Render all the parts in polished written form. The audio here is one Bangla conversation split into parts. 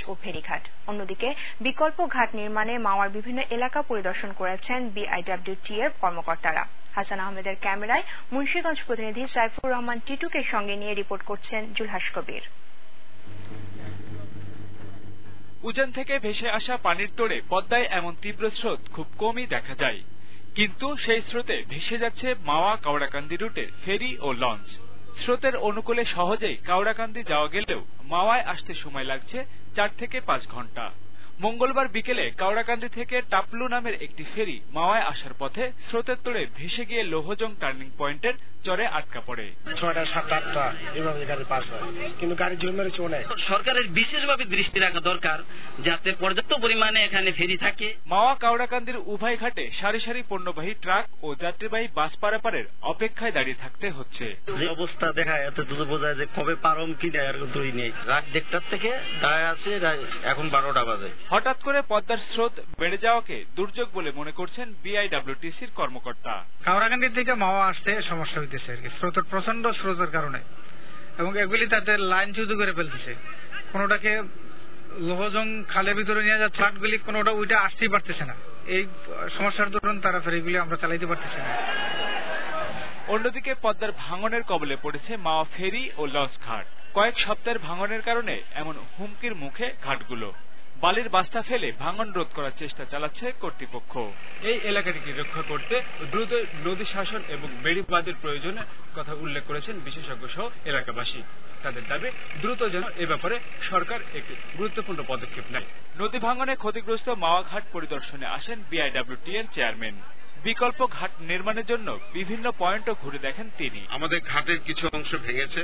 ও ফেরিঘাট। অন্যদিকে বিকল্প ঘাট নির্মাণে মাওয়ার বিভিন্ন এলাকা পরিদর্শন করেছেন বিআইডব্লিউটি এর কর্মকর্তারা। হাসান আহমেদের ক্যামেরায় মুন্সিগঞ্জ প্রতিনিধি সাইফুর রহমান টিটুকে সঙ্গে নিয়ে রিপোর্ট করছেন জুলহাস কবির। উজান থেকে ভেসে আসা পানির তোড়ে পদ্মায় এমন তীব্র স্রোত খুব কমই দেখা যায়, কিন্তু সেই স্রোতে ভেসে যাচ্ছে মাওয়া কাওড়াকান্দি রুটের ফেরি ও লঞ্চ। স্রোতের অনুকূলে সহজেই কাওড়াকান্দি যাওয়া গেলেও মাওয়ায় আসতে সময় লাগছে 4 থেকে 5 ঘন্টা। মঙ্গলবার বিকেলে কাওড়াকান্দি থেকে টাপলু নামের একটি ফেরি মাওয়ায় আসার পথে স্রোতের তোড়ে ভেসে গিয়ে লোহজং টার্নিং পয়েন্টের চরে আটকা পড়ে। 6টা 7টা 8টা এভাবে গাড়ি পাস হয়, কিন্তু গাড়ি জল মেরে চলে। সরকারের বিশেষভাবে দৃষ্টি রাখা দরকার যাতে পর্যাপ্ত পরিমাণে এখানে ফেরি থাকে। মাওয়া কাওড়াকান্দির উভয় ঘাটে সারি সারি পণ্যবাহী ট্রাক ও যাত্রীবাহী বাস পারাপারের অপেক্ষায় দাঁড়িয়ে থাকতে হচ্ছে। যে অবস্থা দেখায় এত দ্রুত বোঝায় যে কবে পারম কি দেয় দুই নেই। রাত 1টার থেকে দাঁড়ায় আছে, এখন 12টা বাজে। হঠাৎ করে পদ্মার স্রোত বেড়ে যাওয়াকে দুর্যোগ বলে মনে করছেন বিআইডব্লিউটিসির কর্মকর্তা। কাওড়াকান্দি থেকে মাওয়া আসতে সমস্যা হইতেছে আর কি, স্রোতের প্রচন্ড স্রোতের কারণে, এবং এগুলি তাতে লাইন চুরি করে ফেলতেছে। কোনোটাকে লোহজং খালের ভিতরে নিয়ে যাচ্ছে, ট্রাকগুলি কোনোটা ওইটা আসতেই পারতেছে না। এই সমস্যার দরুন তারা ফেরিগুলি আমরা চালাইতে পারতেছি না। অন্যদিকে পদ্মার ভাঙনের কবলে পড়েছে মাওয়া ফেরি ও লঞ্চ ঘাট। কয়েক সপ্তাহের ভাঙনের কারণে এমন হুমকির মুখে ঘাটগুলো। বালির বাস্তা ফেলে ভাঙন রোধ করার চেষ্টা চালাচ্ছে কর্তৃপক্ষ। এই এলাকাটিকে রক্ষা করতে দ্রুত নদী শাসন এবং বেড়িবাঁধের প্রয়োজনের কথা উল্লেখ করেছেন বিশেষজ্ঞ সহ এলাকাবাসী। তাদের দাবি দ্রুত যেন এ ব্যাপারে সরকার একটি গুরুত্বপূর্ণ পদক্ষেপ নেয়। নদী ভাঙনে ক্ষতিগ্রস্ত মাওয়া ঘাট পরিদর্শনে আসেন বিআইডব্লিউটি এর চেয়ারম্যান। বিকল্প ঘাট নির্মাণের জন্য বিভিন্ন পয়েন্টও ঘুরে দেখেন তিনি। আমাদের ঘাটের কিছু অংশ ভেঙেছে,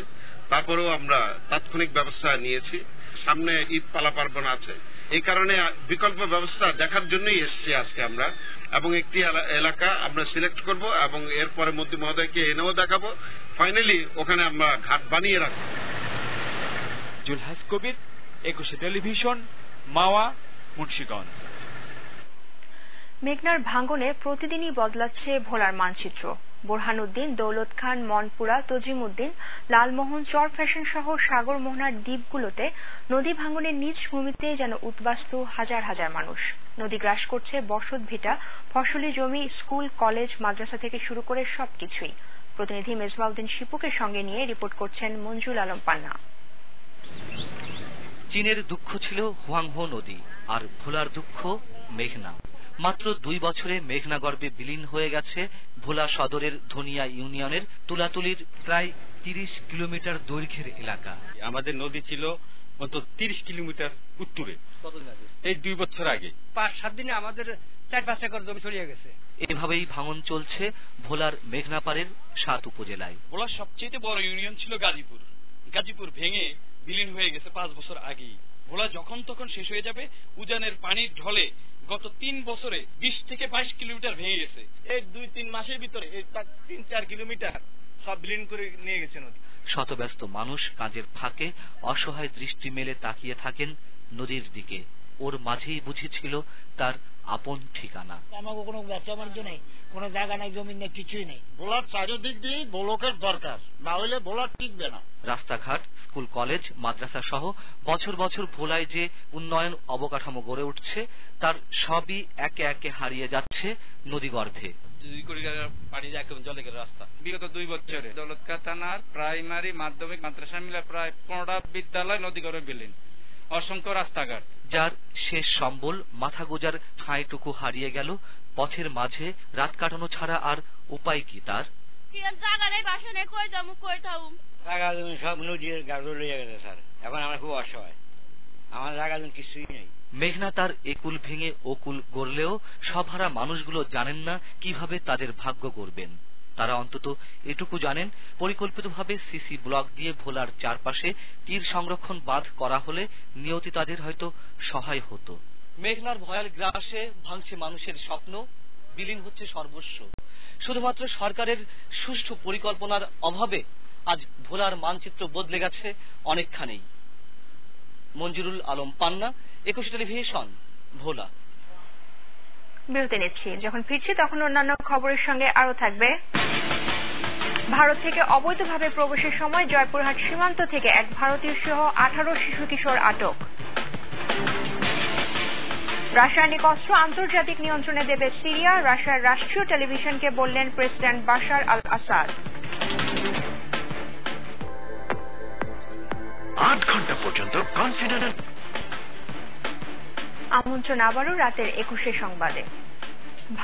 তারপরেও আমরা তাৎক্ষণিক ব্যবস্থা নিয়েছি। সামনে ঈদ পালা পার্বণ আছে, এই কারণে বিকল্প ব্যবস্থা দেখার জন্যই এসেছি আজকে আমরা, এবং একটি এলাকা আমরা সিলেক্ট করব এবং এরপরে মন্ত্রী মহোদয়কে এনেও দেখাবো। ফাইনালি ওখানে আমরা ঘাট বানিয়ে রাখবো। জুলহাস কবির, 21 টেলিভিশন, মাওয়া, মুন্সিগঞ্জ। মেঘনার ভাঙনে প্রতিদিনই বদলাচ্ছে ভোলার মানচিত্র। বোরহানউদ্দিন, দৌলত খান, মনপুরা, তজিমউদ্দিন, লালমোহন, চর ফ্যাশন সহ সাগর মোহনার দ্বীপগুলোতে নদী ভাঙনের নিজ ভূমিতে যেন উদ্বাস্তু হাজার হাজার মানুষ। নদী গ্রাস করছে বসত ভিটা, ফসলি জমি, স্কুল, কলেজ, মাদ্রাসা থেকে শুরু করে সবকিছুই। প্রতিনিধি মেজবাউদ্দিন শিপুকে সঙ্গে নিয়ে রিপোর্ট করছেন মঞ্জুল আলম পান্না। চীনের দুঃখ ছিল হুয়াংহো নদী, আর ভোলার দুঃখ মেঘনা। মাত্র 2 বছরে মেঘনা গর্ভে বিলীন হয়ে গেছে ভোলা সদরের ধনিয়া ইউনিয়নের তুলাতুলির প্রায় 30 কিলোমিটার দৈর্ঘ্যের এলাকা। আমাদের নদী ছিল অন্তত 30 কিলোমিটার উত্তরে। এই 2 বছর আগে 5-7 দিনে আমাদের 4-5 একর জমি ছড়িয়ে গেছে। এভাবেই ভাঙন চলছে ভোলার মেঘনাপাড়ের 7 উপজেলায়। ভোলার সবচেয়ে বড় ইউনিয়ন ছিল গাজীপুর। গাজীপুর ভেঙে বিলীন হয়ে গেছে 5 বছর আগেই। ভোলা যখন তখন শেষ হয়ে যাবে। উজানের পানির ঢলে গত 3 বছরে 20 থেকে 22 কিলোমিটার ভেঙে গেছে। এই 2-3 মাসের ভিতরে 3-4 কিলোমিটার সব বিলীন করে নিয়ে গেছে নদী। শতব্যস্ত মানুষ কাজের ফাঁকে অসহায় দৃষ্টি মেলে তাকিয়ে থাকেন নদীর দিকে। ওর মাঝেই বুঝেছিল তার আপন ঠিকানা। আমাকে কোনো ব্যবসা বাণিজ্য নেই, কোনো জায়গা নেই, জমি নেই, কিছুই নেই। ভোলার চারিদিক দিয়ে ব্লকের দরকার, না হলে ভোলার টিকবে না। রাস্তাঘাট, স্কুল, কলেজ, মাদ্রাসা সহ বছর বছর ভোলায় যে উন্নয়ন অবকাঠামো গড়ে উঠছে তার সবই একে একে হারিয়ে যাচ্ছে নদীগর্ভে। 2 কোটি টাকার পানি একদম জলে গেল রাস্তা। বিগত 2 বছরে দৌলতখান থানার প্রাইমারি, মাধ্যমিক, মাদ্রাসা মিলে প্রায় 15টা বিদ্যালয় নদীগর্ভে বিলীন। অসংখ্য রাস্তাঘাট, যার শেষ সম্বল মাথা গোজার ঠাঁইটুকু হারিয়ে গেল। পথের মাঝে রাত কাটানো ছাড়া আর উপায় কি তার? সব নদীর গাড়ি লইয়া গেছে স্যার, এখন আমার খুব অসহায়, আমার জায়গা কিছুই নেই। মেঘনা তার একুল ভেঙে ওকুল গড়লেও সবহারা মানুষগুলো জানেন না কিভাবে তাদের ভাগ্য গড়বেন। তারা অন্তত এটুকু জানেন, পরিকল্পিতভাবে সিসি ব্লক দিয়ে ভোলার চারপাশে তীর সংরক্ষণ বাঁধ করা হলে নিয়তি তাদের হয়তো সহায় হতো। মেঘনার ভয়াল গ্রাসে ভাঙছে মানুষের স্বপ্ন, বিলীন হচ্ছে সর্বস্ব। শুধুমাত্র সরকারের সুষ্ঠু পরিকল্পনার অভাবে আজ ভোলার মানচিত্র বদলে গেছে অনেকখানেই। মঞ্জুরুল আলম পান্না, 21 টেলিভিশন, ভোলা। বিরতি নিচ্ছি, যখন ফিরছি তখন অন্যান্য খবরের সঙ্গে আরো থাকবে। ভারত থেকে অবৈধভাবে প্রবেশের সময় জয়পুরহাট সীমান্ত থেকে এক ভারতীয় সহ 18 শিশু কিশোর আটক। রাসায়নিক অস্ত্র আন্তর্জাতিক নিয়ন্ত্রণে দেবে সিরিয়া, রাশিয়ার রাষ্ট্রীয় টেলিভিশনকে বললেন প্রেসিডেন্ট বাশার আল আসাদ। 8 ঘন্টা পর্যন্ত কনফিডেন্ট। আমন্ত্রণ আবারও রাতের 21 সংবাদে।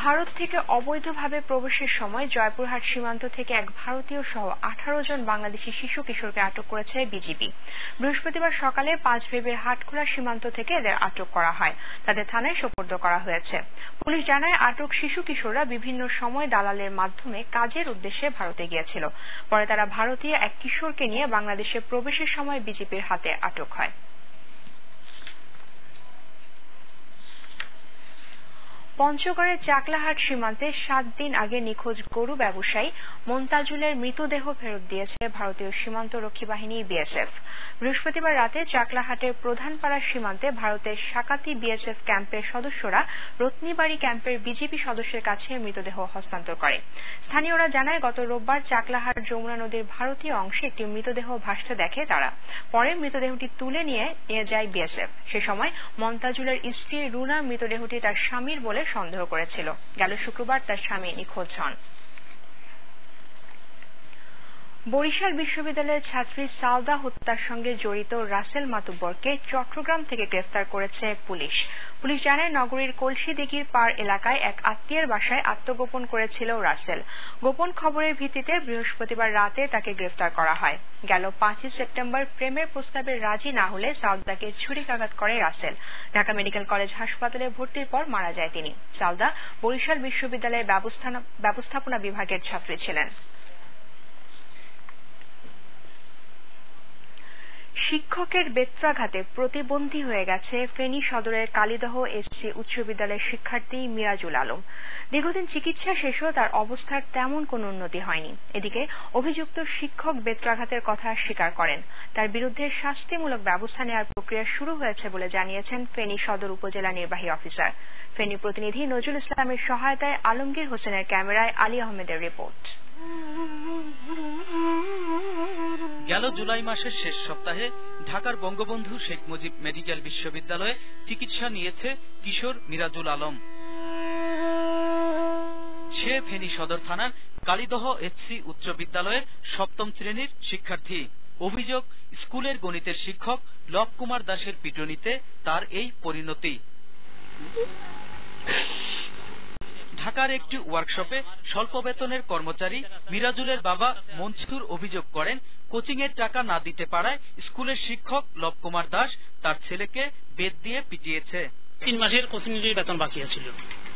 ভারত থেকে অবৈধভাবে প্রবেশের সময় জয়পুরহাট সীমান্ত থেকে এক ভারতীয় সহ 18 জন বাংলাদেশি শিশু কিশোরকে আটক করেছে বিজিবি। বৃহস্পতিবার সকালে পাঁচবিবির হাটখোলা সীমান্ত থেকে এদের আটক করা হয়। তাদের থানায় সোপর্দ করা হয়েছে। পুলিশ জানায় আটক শিশু কিশোররা বিভিন্ন সময় দালালের মাধ্যমে কাজের উদ্দেশ্যে ভারতে গিয়েছিল। পরে তারা ভারতীয় এক কিশোরকে নিয়ে বাংলাদেশে প্রবেশের সময় বিজিবির হাতে আটক হয়। পঞ্চগড়ের চাকলাহাট সীমান্তে 7 দিন আগে নিখোঁজ গরু ব্যবসায়ী মন্তাজুলের মৃতদেহ ফেরত দিয়েছে ভারতীয় সীমান্ত রক্ষী বাহিনী বিএসএফ। বৃহস্পতিবার রাতে চাকলাহাটের প্রধানপাড়া সীমান্তে ভারতের সাকাতি বিএসএফ ক্যাম্পের সদস্যরা রত্নীবাড়ি ক্যাম্পের বিজেপি সদস্যের কাছে মৃতদেহ হস্তান্তর করে। স্থানীয়রা জানায় গত রোববার চাকলাহাট যমুনা নদীর ভারতীয় অংশে একটি মৃতদেহ ভাসতে দেখে তারা। পরে মৃতদেহটি তুলে নিয়ে যায় বিএসএফ। সে সময় মন্তাজুলের স্ত্রী রুনা মৃতদেহটি তার স্বামীর বলে সন্দেহ করেছিল। গেল শুক্রবার তার স্বামী নিখোঁজ হন। বরিশাল বিশ্ববিদ্যালয়ের ছাত্রী সালদা হত্যার সঙ্গে জড়িত রাসেল মাতুব্বরকে চট্টগ্রাম থেকে গ্রেফতার করেছে পুলিশ। পুলিশ জানায় নগরীর কলসিদিঘির পাড় এলাকায় এক আত্মীয়ের বাসায় আত্মগোপন করেছিল রাসেল। গোপন খবরের ভিত্তিতে বৃহস্পতিবার রাতে তাকে গ্রেফতার করা হয়। গেল 5 সেপ্টেম্বর প্রেমের প্রস্তাবে রাজি না হলে সালদাকে ছুরিকাঘাত করে রাসেল। ঢাকা মেডিকেল কলেজ হাসপাতালে ভর্তির পর মারা যায় তিনি। সালদা বরিশাল বিশ্ববিদ্যালয়ের ব্যবস্থাপনা বিভাগের ছাত্রী ছিলেন। শিক্ষকের বেত্রাঘাতে প্রতিবন্ধী হয়ে গেছে ফেনী সদরের কালিদহ এসসি উচ্চ বিদ্যালয়ের শিক্ষার্থী মিরাজুল আলম। দীর্ঘদিন চিকিৎসা শেষেও তার অবস্থার তেমন কোনো উন্নতি হয়নি। এদিকে অভিযুক্ত শিক্ষক বেত্রাঘাতের কথা স্বীকার করেন। তার বিরুদ্ধে শাস্তিমূলক ব্যবস্থা নেওয়ার প্রক্রিয়া শুরু হয়েছে বলে জানিয়েছেন ফেনী সদর উপজেলা নির্বাহী অফিসার। ফেনী প্রতিনিধি নজরুল ইসলামের সহায়তায় আলমগীর হোসেনের ক্যামেরায় আলী আহমেদের রিপোর্ট। গেল জুলাই মাসের শেষ সপ্তাহে ঢাকার বঙ্গবন্ধু শেখ মুজিব মেডিকেল বিশ্ববিদ্যালয়ে চিকিৎসা নিয়েছে কিশোর মিরাজুল আলম। সে ফেনী সদর থানার কালিদহ এসসি উচ্চ বিদ্যালয়ের 7ম শ্রেণীর শিক্ষার্থী। অভিযোগ, স্কুলের গণিতের শিক্ষক লব কুমার দাসের পিটুনিতে তার এই পরিণতি। ঢাকার একটি ওয়ার্কশপে স্বল্প বেতনের কর্মচারী মিরাজুলের বাবা মনসুর অভিযোগ করেন, কোচিং এর টাকা না দিতে পারায় স্কুলের শিক্ষক লব কুমার দাস তার ছেলেকে বেত দিয়ে পিটিয়েছে। 3 মাসের কোচিং এর বেতন বাকি ছিল।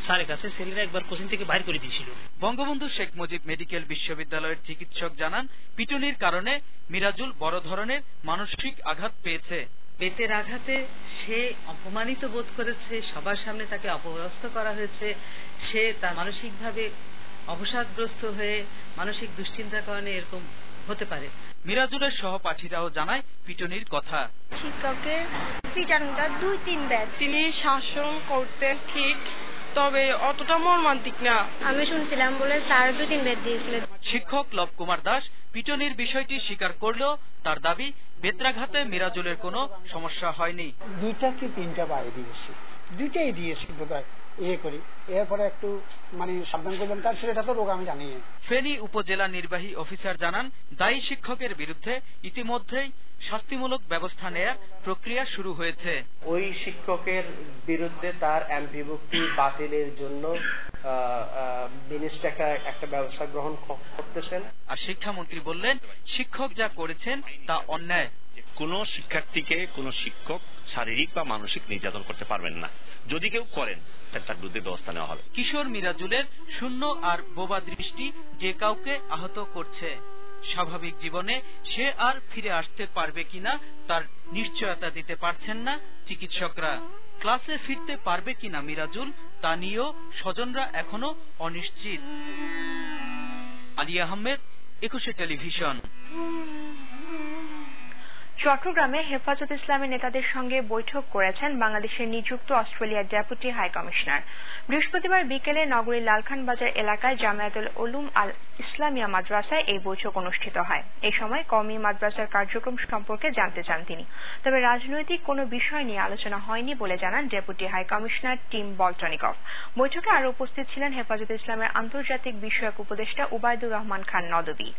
স্যারের কাছে ছেলেরা একবার কোচিং থেকে বাইর করে দিয়েছিল। বঙ্গবন্ধু শেখ মুজিব মেডিকেল বিশ্ববিদ্যালয়ের চিকিৎসক জানান, পিটুনির কারণে মিরাজুল বড় ধরনের মানসিক আঘাত পেয়েছে। বেতের আঘাতে সে অপমানিত বোধ করেছে, সবার সামনে তাকে অপদস্থ করা হয়েছে। সে তার মানসিকভাবে অবসাদগ্রস্ত হয়ে মানসিক দুশ্চিন্তার কারণে এরকম হতে পারে। মিরাজুলের সহপাঠীরাও জানায় পিটুনির কথা। শিক্ষকের পিটানোটা 2-3 বার। তিনি শাসন করতে ঠিক, তবে অতটা মর্মান্তিক না। আমি শুনছিলাম বলে স্যার 2-3 বার দিয়েছিলেন। শিক্ষক লব কুমার দাস পিটুনির বিষয়টি স্বীকার করলেও তার দাবি, বেত্রাঘাতে মিরাজুলের কোনো সমস্যা হয়নি। 2টা কি 3টা বাড়ি দিয়েছি, 2টাই দিয়েছি বোধহয় করি। এরপরে একটু সাবধান করলাম, তার সেটা তো রোগ আমি জানি। ফেনী উপজেলা নির্বাহী অফিসার জানান, দায়ী শিক্ষকের বিরুদ্ধে ইতিমধ্যেই শাস্তিমূলক ব্যবস্থা নেয়ার প্রক্রিয়া শুরু হয়েছে। ওই শিক্ষকের বিরুদ্ধে তার এমপিভুক্তি বাতিলের জন্য মিনিস্টার একটা ব্যবস্থা গ্রহণ করতেছেন। আর শিক্ষামন্ত্রী বললেন, শিক্ষক যা করেছেন তা অন্যায়। কোন শিক্ষার্থীকে কোন শিক্ষক শারীরিক বা মানসিক নির্যাতন করতে পারবেন না। যদি কেউ করেন তার বিরুদ্ধে ব্যবস্থা নেওয়া হবে। কিশোর মিরাজুলের শূন্য আর বোবা দৃষ্টি যে কাউকে আহত করছে। স্বাভাবিক জীবনে সে আর ফিরে আসতে পারবে কিনা তার নিশ্চয়তা দিতে পারছেন না চিকিৎসকরা। ক্লাসে ফিরতে পারবে কিনা মিরাজুল, তা নিয়েও স্বজনরা এখনো অনিশ্চিত। আলী আহমেদ, 21 টেলিভিশন। চট্টগ্রামে হেফাজত ইসলামের নেতাদের সঙ্গে বৈঠক করেছেন বাংলাদেশে নিযুক্ত অস্ট্রেলিয়ার ডেপুটি হাই কমিশনার। বৃহস্পতিবার বিকেলে নগরীর লালখান বাজার এলাকায় জামিয়াতুল উলুম আল ইসলামিয়া মাদ্রাসায় এই বৈঠক অনুষ্ঠিত হয়। এই সময় কওমি মাদ্রাসার কার্যক্রম সম্পর্কে জানতে চান তিনি। তবে রাজনৈতিক কোনো বিষয় নিয়ে আলোচনা হয়নি বলে জানান ডেপুটি হাই কমিশনার টিম বলটনিকভ। বৈঠকে আরও উপস্থিত ছিলেন হেফাজত ইসলামের আন্তর্জাতিক বিষয়ক উপদেষ্টা উবায়দুর রহমান খান নদভী।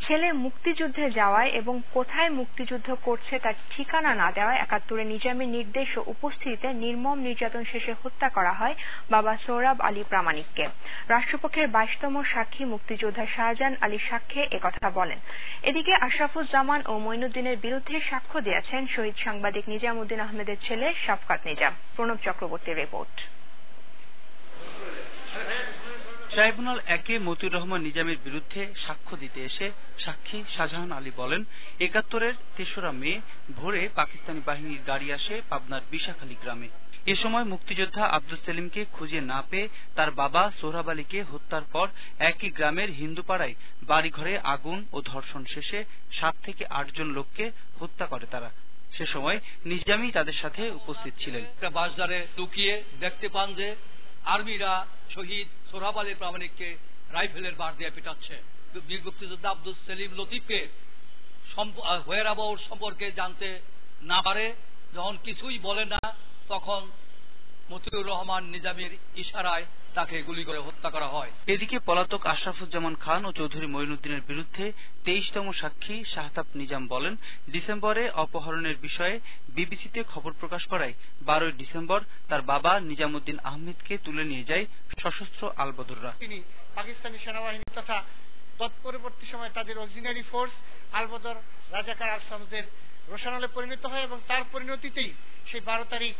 ছেলে মুক্তিযুদ্ধে যাওয়ায় এবং কোথায় মুক্তিযুদ্ধ করছে তার ঠিকানা না দেওয়ায় ৭১ নিজামীর নির্দেশ ও উপস্থিতিতে নির্মম নির্যাতন শেষে হত্যা করা হয় বাবা সোহরাব আলী প্রামাণিককে। রাষ্ট্রপক্ষের ২২তম সাক্ষী মুক্তিযোদ্ধা শাহজাহান আলী সাক্ষ্যে একথা বলেন। এদিকে আশরাফুজ্জামান ও মঈনুদ্দিনের বিরুদ্ধে সাক্ষ্য দিয়েছেন শহীদ সাংবাদিক নিজামুদ্দিন আহমেদের ছেলে শাফকাত নিজাম। প্রণব চক্রবর্তীর রিপোর্ট। ট্রাইব্যুনাল ১-এ মতিউর রহমান নিজামীর বিরুদ্ধে সাক্ষ্য দিতে এসে সাক্ষী শাহজাহান আলী বলেন, ৭১-এর ৩রা মে ভোরে পাকিস্তানি বাহিনীর গাড়ি আসে পাবনার বিশাখালী গ্রামে। এ সময় মুক্তিযোদ্ধা আব্দুল সেলিমকে খুঁজে না পেয়ে তার বাবা সোহরাব আলীকে হত্যার পর একই গ্রামের হিন্দুপাড়ায় বাড়িঘরে আগুন ও ধর্ষণ শেষে ৭ থেকে ৮ জন লোককে হত্যা করে তারা। সে সময় নিজামী তাদের সাথে উপস্থিত ছিলেন। বাসদারে লুকিয়ে দেখতে পান যে আর্মিরা শহীদ সোহরাব আলী প্রামাণিককে রাইফেলের বার দিয়ে পিটাচ্ছে। বীর মুক্তিযোদ্ধা আব্দুল সেলিম লতিফকে হোয়েরাবাউর সম্পর্কে জানতে না পারে, যখন কিছুই বলে না তখন মতিউর রহমান নিজামীর ইশারায় তাকে গুলি করে হত্যা করা হয়। এদিকে পলাতক আশরাফুজ্জামান খান ও চৌধুরী মঈনুদ্দিনের বিরুদ্ধে ২৩তম সাক্ষী শাহতাব নিজাম বলেন, ডিসেম্বরে অপহরণের বিষয়ে বিবিসিতে খবর প্রকাশ করায় ১২ই ডিসেম্বর তার বাবা নিজামুদ্দিন আহমেদকে তুলে নিয়ে যায় সশস্ত্র আলবদররা। তিনি পাকিস্তানি সেনাবাহিনী তথা তৎপরবর্তী সময় তাদের অক্সিলারি ফোর্স আলবদর রাজাকার আরসামদের রোশনালে পরিণত হয় এবং তার পরিণতিতেই সেই ১২ তারিখ